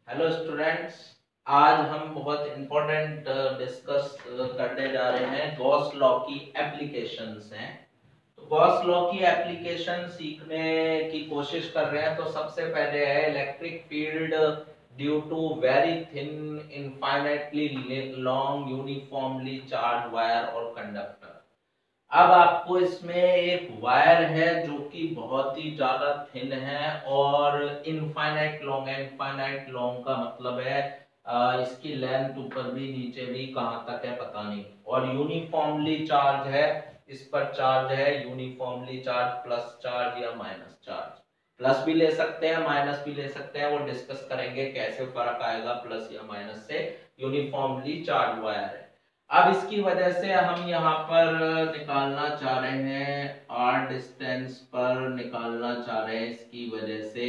Hello students. आज हम बहुत इम्पोर्टेंट डिस्कस करने जा रहे हैं। गॉस लॉ की एप्लीकेशंस हैं। तो गॉस लॉ की एप्लीकेशन सीखने की कोशिश कर रहे हैं। तो सबसे पहले है electric field due to very thin infinitely long uniformly charge wire और कंडक्टर। अब आपको इसमें एक वायर है जो कि बहुत ही ज्यादा थिन है और इनफाइनाइट लॉन्ग है। इनफाइनाइट लॉन्ग का मतलब है इसकी लेंथ ऊपर भी नीचे भी कहां तक है पता नहीं। और यूनिफॉर्मली चार्ज है, इस पर चार्ज है यूनिफॉर्मली चार्ज, प्लस चार्ज या माइनस चार्ज। प्लस भी ले सकते हैं, माइनस भी ले सकते हैं, वो डिस्कस करेंगे कैसे फर्क आएगा प्लस या माइनस से। यूनिफॉर्मली चार्ज वायर है। अब इसकी वजह से हम यहाँ पर निकालना चाह रहे हैं, आर डिस्टेंस पर निकालना चाह रहे हैं इसकी वजह से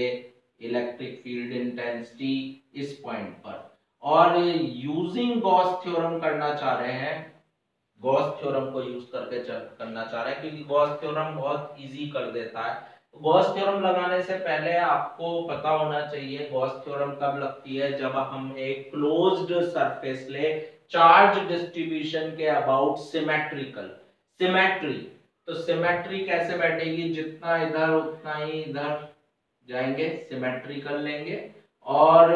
इलेक्ट्रिक फील्ड इंटेंसिटी इस पॉइंट पर। और यूजिंग गॉस थ्योरम करना चाह रहे हैं। गॉस थ्योरम को यूज करके करना चाह रहे हैं क्योंकि गॉस थ्योरम बहुत इजी कर देता है। तो गॉस थ्योरम लगाने से पहले आपको पता होना चाहिए गॉस थ्योरम कब लगती है, जब हम एक क्लोज्ड सरफेस ले चार्ज डिस्ट्रीब्यूशन के अबाउट सिमेट्रिकल सिमेट्री। तो सिमेट्री कैसे बैठेगी, जितना इधर उतना ही इधर जाएंगे, सिमेट्रिकल लेंगे। और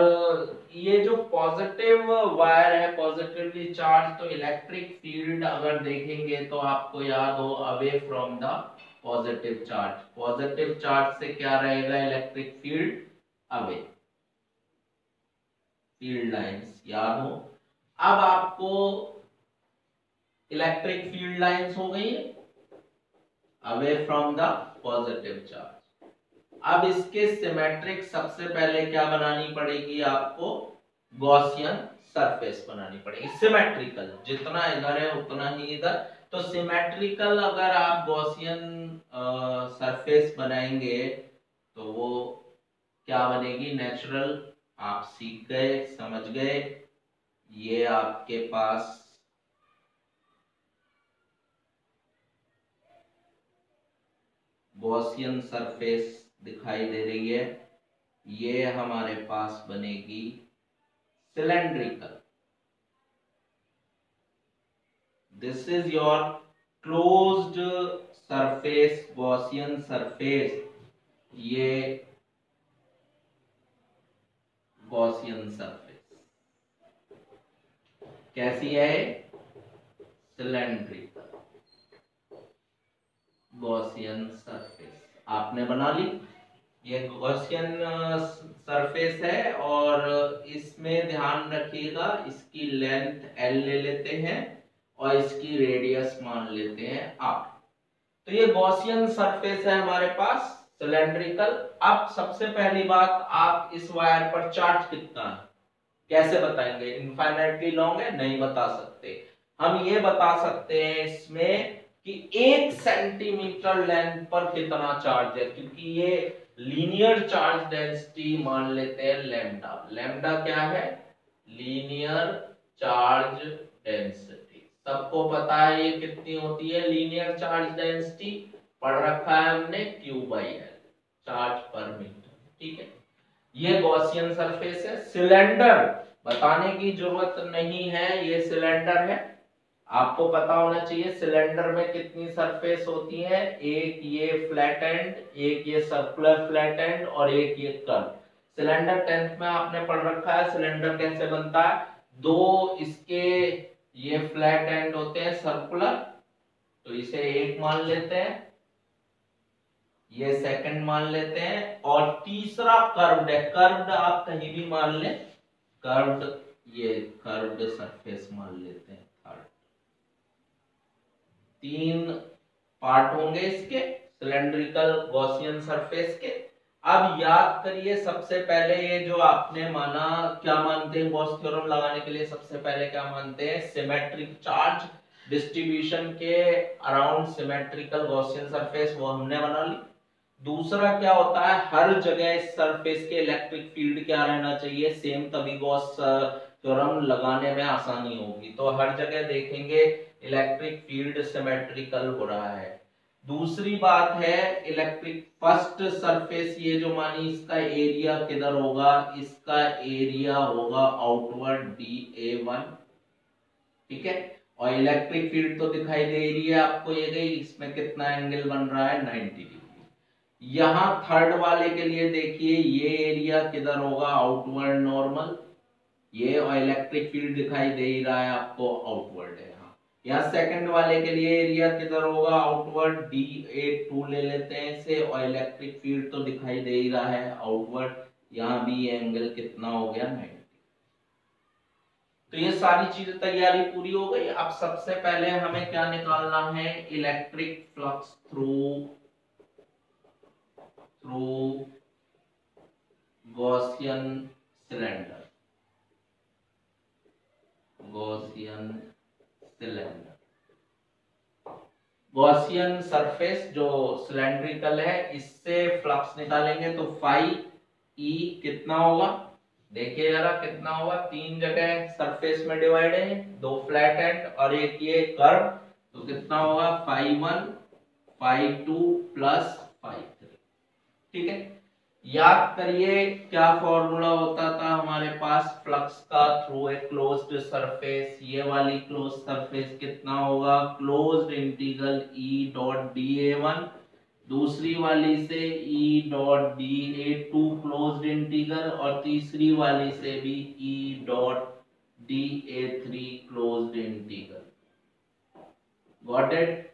ये जो पॉजिटिव वायर है पॉजिटिवली चार्ज, तो इलेक्ट्रिक फील्ड अगर देखेंगे तो आपको याद हो away from the positive charge. Positive charge से क्या रहेगा electric field, away. Field lines याद हो। अब आपको इलेक्ट्रिक फील्ड लाइंस हो गई away from the positive charge. अब इसके सिमेट्रिक सबसे पहले क्या बनानी पड़ेगी आपको, गॉसियन सरफेस बनानी पड़ेगी। सिमेट्रिकल जितना इधर है उतना ही इधर। तो सिमेट्रिकल अगर आप गॉसियन सरफेस बनाएंगे तो वो क्या बनेगी, नेचुरल। आप सीख गए, समझ गए। ये आपके पास गॉसियन सरफेस दिखाई दे रही है। ये हमारे पास बनेगी cylindrical. This is your closed surface, Gaussian surface. ये गॉसियन सरफेस कैसी है, सिलेंड्रिकल गॉसियन सरफेस आपने बना ली। ये गॉसियन सरफेस है और इसमें ध्यान रखिएगा इसकी लेंथ एल ले लेते हैं और इसकी रेडियस मान लेते हैं आर। तो ये गॉसियन सरफेस है हमारे पास, सिलेंड्रिकल। अब सबसे पहली बात, आप इस वायर पर चार्ज कितना है कैसे बताएंगे, इनफाइनाइटली लॉन्ग है नहीं बता सकते। हम ये बता सकते हैं इसमें कि 1 सेंटीमीटर लेंथ पर कितना चार्ज है, क्योंकि ये लीनियर चार्ज डेंसिटी मान लेते हैं लैम्डा। लैम्डा क्या है, लीनियर चार्ज डेंसिटी। सबको पता है ये कितनी होती है लीनियर चार्ज डेंसिटी, पढ़ रखा है हमने, Q/L चार्ज पर मीटर। ठीक है, ये गॉसियन सरफेस है। सिलेंडर बताने की जरूरत नहीं है, ये सिलेंडर है। आपको पता होना चाहिए सिलेंडर में कितनी सरफेस होती है, एक ये फ्लैट एंड, एक ये सर्कुलर फ्लैट एंड और एक ये कर्व। सिलेंडर 10th में आपने पढ़ रखा है सिलेंडर कैसे बनता है। दो इसके ये फ्लैट एंड होते हैं सर्कुलर, तो इसे एक मान लेते हैं, ये सेकंड मान लेते हैं, और तीसरा कर्व्ड है। कर्व्ड आप कहीं भी मान लें, कर्व्ड, ये कर्व्ड सरफेस मान लेते हैं थर्ड। 3 पार्ट होंगे इसके सिलेंड्रिकल गॉसियन सरफेस के। अब याद करिए सबसे पहले ये जो आपने माना, क्या मानते हैं गॉस थ्योरम लगाने के लिए सबसे पहले क्या मानते हैं, सिमेट्रिक चार्ज डिस्ट्रीब्यूशन के अराउंड सिमेट्रिकल गॉसियन सरफेस, वो हमने बना ली। दूसरा क्या होता है, हर जगह इस सरफेस के इलेक्ट्रिक फील्ड क्या रहना चाहिए, सेम, तभी गॉस थ्योरम लगाने में आसानी होगी। तो हर जगह देखेंगे इलेक्ट्रिक फील्ड सिमेट्रिकल हो रहा है। दूसरी बात है इलेक्ट्रिक फर्स्ट सरफेस, ये जो मानी इसका एरिया किधर होगा, इसका एरिया होगा आउटवर्ड dA1, ठीक है। और इलेक्ट्रिक फील्ड तो दिखाई दे रही है आपको ये गई, इसमें कितना एंगल बन रहा है 90 डिग्री। यहां थर्ड वाले के लिए देखिए ये एरिया किधर होगा आउटवर्ड नॉर्मल, ये और इलेक्ट्रिक फील्ड दिखाई दे ही रहा है आपको आउटवर्ड है। यहाँ सेकंड वाले के लिए एरिया किधर होगा आउटवर्ड, dA2 ले लेते हैं इसे, और इलेक्ट्रिक फील्ड तो दिखाई दे ही रहा है आउटवर्ड, यहाँ भी एंगल कितना हो गया 90। तो ये सारी चीजें तैयारी पूरी हो गई। अब सबसे पहले हमें क्या निकालना है, electric flux through Gaussian cylinder, Gaussian surface जो सिलेंड्रिकल है, इससे फ्लक्स निकालेंगे तो फाई ई कितना होगा, देखिए जरा कितना होगा, तीन जगह सरफेस में डिवाइड है, दो फ्लैट एंड और एक ये कर्व, तो कितना होगा फाई 1 फाई 2 प्लस फाई 3, ठीक है। याद करिए क्या फॉर्मूला होता था हमारे पास फ्लक्स का थ्रू ए क्लोज्ड सरफेस, ये वाली क्लोज सरफेस कितना होगा, closed integral E dot dA1, दूसरी वाली से E dot dA2 closed integral, और तीसरी वाली से भी E dot dA3 closed integral. Got it,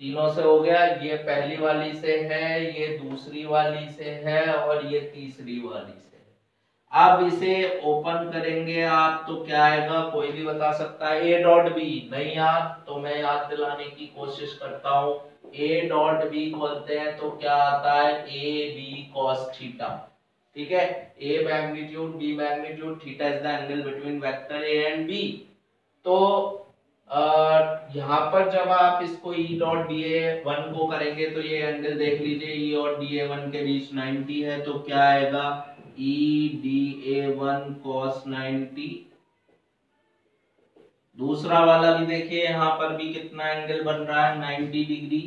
तीनों से हो गया, ये पहली वाली से है, ये दूसरी वाली से है, और ये तीसरी वाली से है। अब इसे ओपन करेंगे आप तो क्या आएगा, कोई भी बता सकता है, ए डॉट बी, नहीं याद तो मैं याद दिलाने की कोशिश करता हूं, ए डॉट बी बोलते हैं तो क्या आता है ए बी कॉस थीटा, ठीक है। A magnitude B magnitude, theta is the angle between vector A and B. तो यहाँ पर जब आप इसको ई डॉट dA1 को करेंगे तो ये एंगल देख लीजिए ई और dA1 के बीच 90 है, तो क्या आएगा ई dA1 cos 90। दूसरा वाला भी देखिए यहाँ पर भी कितना एंगल बन रहा है 90 डिग्री,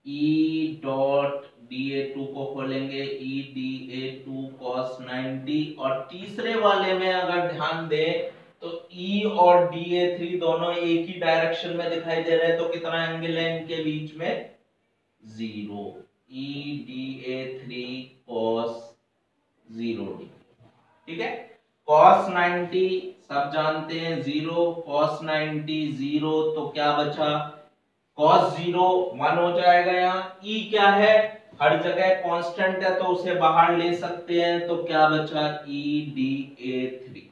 ई डॉट dA2 को खोलेंगे ई dA2 cos 90, और तीसरे वाले में अगर ध्यान दें तो E और dA3 दोनों एक ही डायरेक्शन में दिखाई दे रहे हैं, तो कितना एंगल है इनके बीच में 0, E dA3 cos 0 डिग्री, ठीक है। cos 90 सब जानते हैं 0, cos 90 0, तो क्या बचा cos 0 1 हो जाएगा, यहाँ E क्या है हर जगह कांस्टेंट है तो उसे बाहर ले सकते हैं, तो क्या बचा E dA3।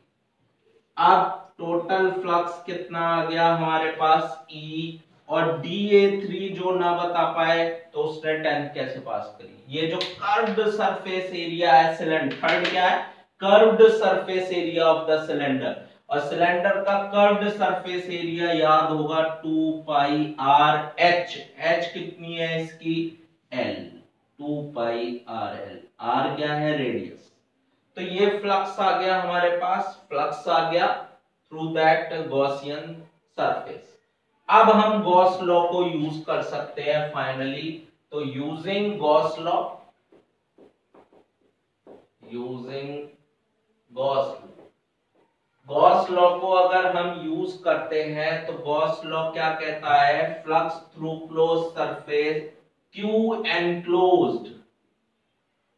अब टोटल फ्लक्स कितना आ गया हमारे पास E, और dA3 जो ना बता पाए तो उसने 10th कैसे पास करी। ये जो कर्व्ड सरफेस एरिया है सिलेंडर, थर्ड क्या है curved surface area of the cylinder, और सिलेंडर का कर्व्ड सरफेस एरिया याद होगा 2 पाई आर एच, एच कितनी है इसकी L, 2 pi R L, R क्या है रेडियस। तो ये फ्लक्स आ गया हमारे पास, फ्लक्स आ गया थ्रू दैट गॉसियन सरफेस। अब हम गॉस लॉ को यूज कर सकते हैं फाइनली, तो using Gauss law, Gauss law को अगर हम यूज करते हैं तो गॉस लॉ क्या कहता है, flux through close surface Q enclosed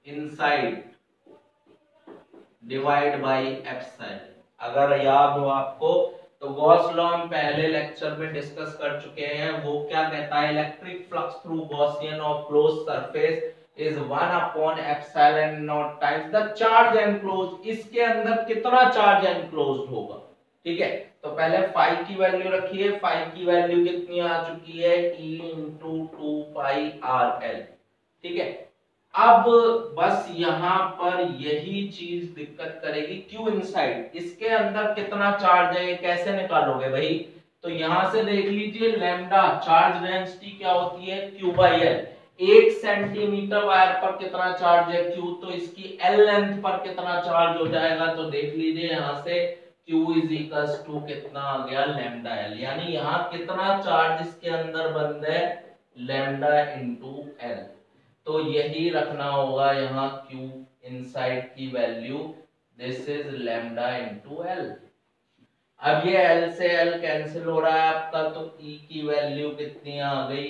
inside divide by epsilon. अगर याद हो आपको तो गॉस लॉ हम पहले लेक्चर में डिस्कस कर चुके हैं, वो क्या कहता है electric flux through Gaussian of close surface is 1 upon epsilon not times the charge enclosed, इसके अंदर कितना चार्ज एनक्लोज्ड होगा, ठीक है। तो पहले फाई की वैल्यू रखिए, फाई की वैल्यू कितनी आ चुकी है E into 2 pi R L, ठीक है। अब बस यहां पर यही चीज दिक्कत करेगी, क्यू इनसाइड, इसके अंदर कितना चार्ज है कैसे निकालोगे भाई, तो यहां से देख लीजिए लैम्डा चार्ज डेंसिटी क्या होती है Q by L, 1 centimetre wire पर कितना चार्ज है क्यू, तो इसकी एल लेंथ पर कितना चार्ज हो जाएगा, तो देख लीजिए यहां से Q इज इक्वल्स टू कितना आ गया लैम्डा एल, यानी यहाँ कितना चार्ज इसके अंदर बंद है लैम्डा इंटू एल। तो यही रखना होगा यहाँ Q इनसाइड की value, this is lambda into L. अब ये L से L कैंसिल हो रहा है आपका, तो E की वैल्यू कितनी आ गई,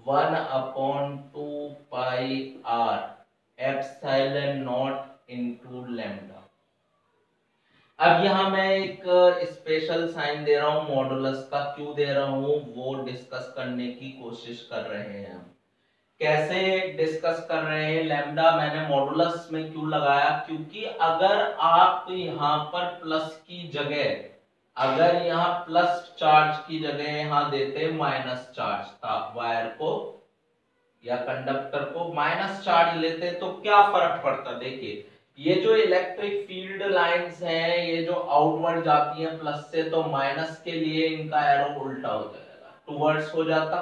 1/2 पाई r epsilon not into lambda. अब यहाँ मैं एक स्पेशल साइन दे रहा हूँ मॉडुलस का, क्यों दे रहा हूँ वो डिस्कस करने की कोशिश कर रहे हैं हम। कैसे डिस्कस कर रहे हैं, लैम्डा मैंने मॉडुलस में क्यों लगाया, क्योंकि अगर आप यहाँ पर प्लस की जगह, अगर यहाँ प्लस चार्ज की जगह यहाँ देते माइनस चार्ज था, वायर को या कंडक्टर को माइनस चार्ज लेते तो क्या फर्क पड़ता। देखिए ये जो इलेक्ट्रिक फील्ड लाइंस हैं, ये जो आउटवर्ड जाती हैं प्लस से, तो माइनस के लिए इनका एरो उल्टा हो जाएगा, टुवर्ड्स हो जाता,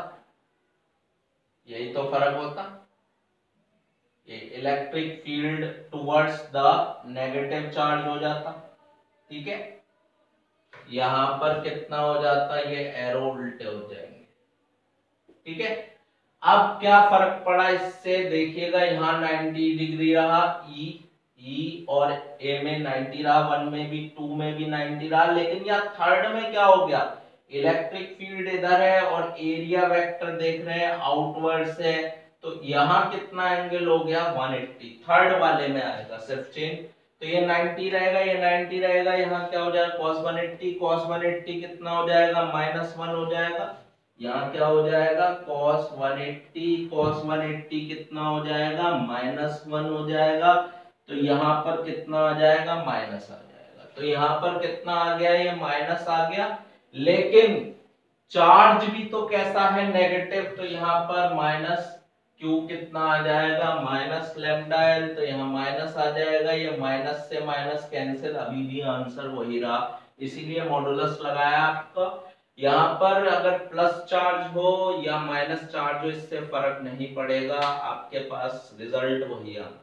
यही तो फर्क होता। ये electric field towards the negative charge हो जाता, ठीक है। यहां पर कितना हो जाता, ये एरो उल्टे हो जाएंगे, ठीक है। अब क्या फर्क पड़ा इससे, देखिएगा यहाँ 90 डिग्री रहा, ई और ए में 90 रहा, 1 में भी 2 में भी 90 रहा, लेकिन यहाँ थर्ड में क्या हो गया, इलेक्ट्रिक फील्ड इधर है और एरिया वेक्टर देख रहे हैं आउटवर्ड से, तो यहाँ कितना एंगल हो गया 180, थर्ड वाले में आएगा सिर्फ चेंज। तो ये 90 रहेगा, ये 90 रहेगा, यहाँ क्या हो जाएगा cos 180, cos 180 कितना हो जाएगा -1 हो जाएगा, यहाँ क्या हो जाएगा cos 180, cos 180 कितना हो जाएगा -1 हो जाएगा, तो यहाँ पर कितना आ जाएगा माइनस आ जाएगा, तो यहाँ पर कितना आ गया, ये माइनस आ गया, लेकिन चार्ज भी तो कैसा है नेगेटिव, तो यहाँ पर माइनस Q कितना आ जाएगा माइनस लैम्डा एल, तो यहाँ माइनस आ जाएगा, ये माइनस से माइनस कैंसिल, अभी भी आंसर वही रहा, इसीलिए मॉडुलस लगाया आपका। यहाँ पर अगर प्लस चार्ज हो या माइनस चार्ज हो इससे फर्क नहीं पड़ेगा, आपके पास रिजल्ट वही आना।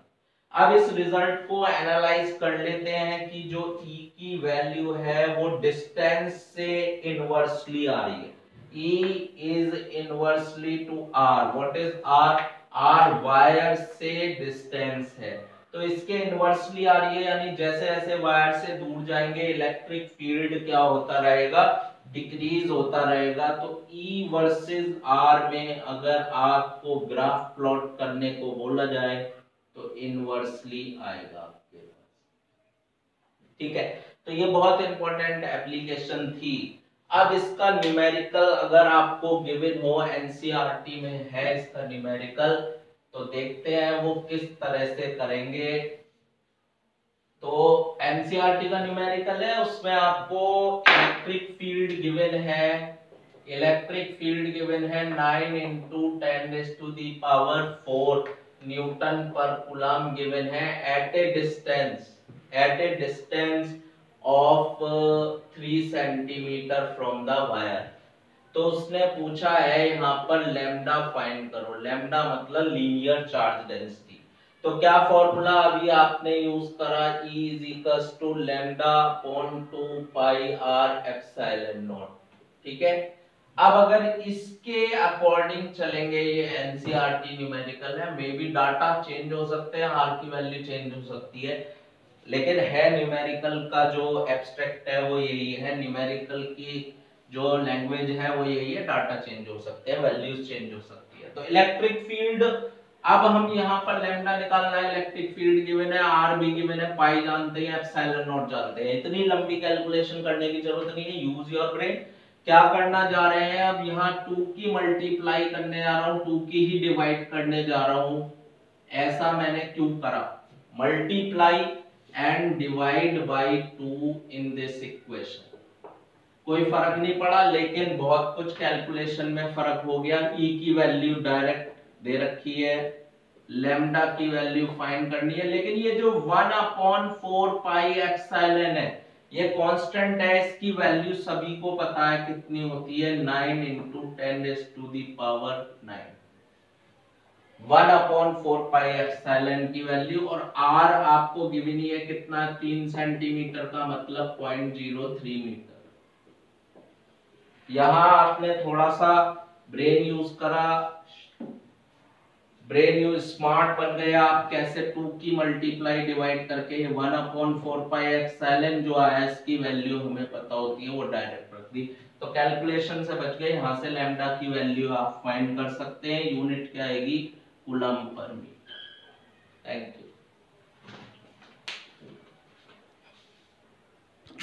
अब इस रिजल्ट को एनालाइज कर लेते हैं कि जो E की वैल्यू है वो डिस्टेंस से इनवर्सली आ रही है, E is inversely to R, what is R, R wire से डिस्टेंस है, तो इसके इनवर्सली आ रही है, यानी जैसे जैसे वायर से दूर जाएंगे इलेक्ट्रिक फील्ड क्या होता रहेगा, डिक्रीज होता रहेगा। तो E वर्सेस R में अगर आपको ग्राफ प्लॉट करने को बोला जाए तो इनवर्सली आएगा आपके पास, ठीक है। तो ये बहुत इंपॉर्टेंट एप्लीकेशन थी। अब इसका न्यूमेरिकल अगर आपको गिवन हो, एनसीईआरटी में है इसका न्यूमेरिकल, तो देखते हैं वो किस तरह से करेंगे। तो एनसीईआरटी का न्यूमेरिकल है, उसमें आपको इलेक्ट्रिक फील्ड गिवन है, इलेक्ट्रिक फील्ड गिवन है 9 × 10⁴ न्यूटन पर कूलम गिवन है at a distance of 3 centimetre from the wire. तो उसने पूछा है यहाँ पर लैम्डा फाइंड करो, लैम्डा मतलब लीनियर चार्ज डेंसिटी। तो क्या फॉर्मूला अभी आपने यूज करा, E = λ/2 pi r epsilon naught, ठीक है। अब अगर इसके अकॉर्डिंग चलेंगे, ये एनसीईआरटी न्यूमेरिकल है, मे बी डाटा चेंज हो सकते हैं, r की वैल्यू चेंज हो सकती है, लेकिन है न्यूमेरिकल का जो एब्स्ट्रैक्ट है वो यही है, न्यूमेरिकल की जो लैंग्वेज है वो यही है, डाटा चेंज हो सकते हैं, वैल्यूज चेंज हो सकती है। तो इलेक्ट्रिक फील्ड, अब हम यहाँ पर लैम्डा निकालना है, इलेक्ट्रिक फील्ड गिवन है, आर भी गिवन है, पाई जानते हैं, एप्सिलॉन नॉट जानते हैं, इतनी लंबी कैलकुलेशन करने की जरूरत नहीं है, यूज योर ब्रेन। क्या करना जा रहे हैं, अब यहाँ 2 की मल्टीप्लाई करने जा रहा हूँ, 2 की ही डिवाइड करने जा रहा हूँ। ऐसा मैंने क्यों करा, multiply and divide by 2 in this equation, कोई फर्क नहीं पड़ा, लेकिन बहुत कुछ कैलकुलेशन में फर्क हो गया। E की वैल्यू डायरेक्ट दे रखी है, लैम्डा की वैल्यू फाइंड करनी है, लेकिन ये जो 1/4 पाई एप्सिलॉन है ये कांस्टेंट है, इसकी वैल्यू सभी को पता है कितनी होती है, 9 × 10⁹ 1/4 पाई एप्सिलॉन की वैल्यू, और R आपको गिवन ही है कितना, 3 सेंटीमीटर का मतलब 0.03 मीटर। यहां आपने थोड़ा सा ब्रेन यूज करा, ब्रेन यू स्मार्ट बन गए आप, कैसे 2 की मल्टीप्लाई डिवाइड करके 1/4π जो आया इसकी वैल्यू हमें पता होती है, वो डायरेक्ट रख दी, तो कैलकुलेशन से बच गए। यहाँ से लैम्डा की वैल्यू आप फाइंड कर सकते हैं, यूनिट क्या आएगी, कूलम पर मीटर।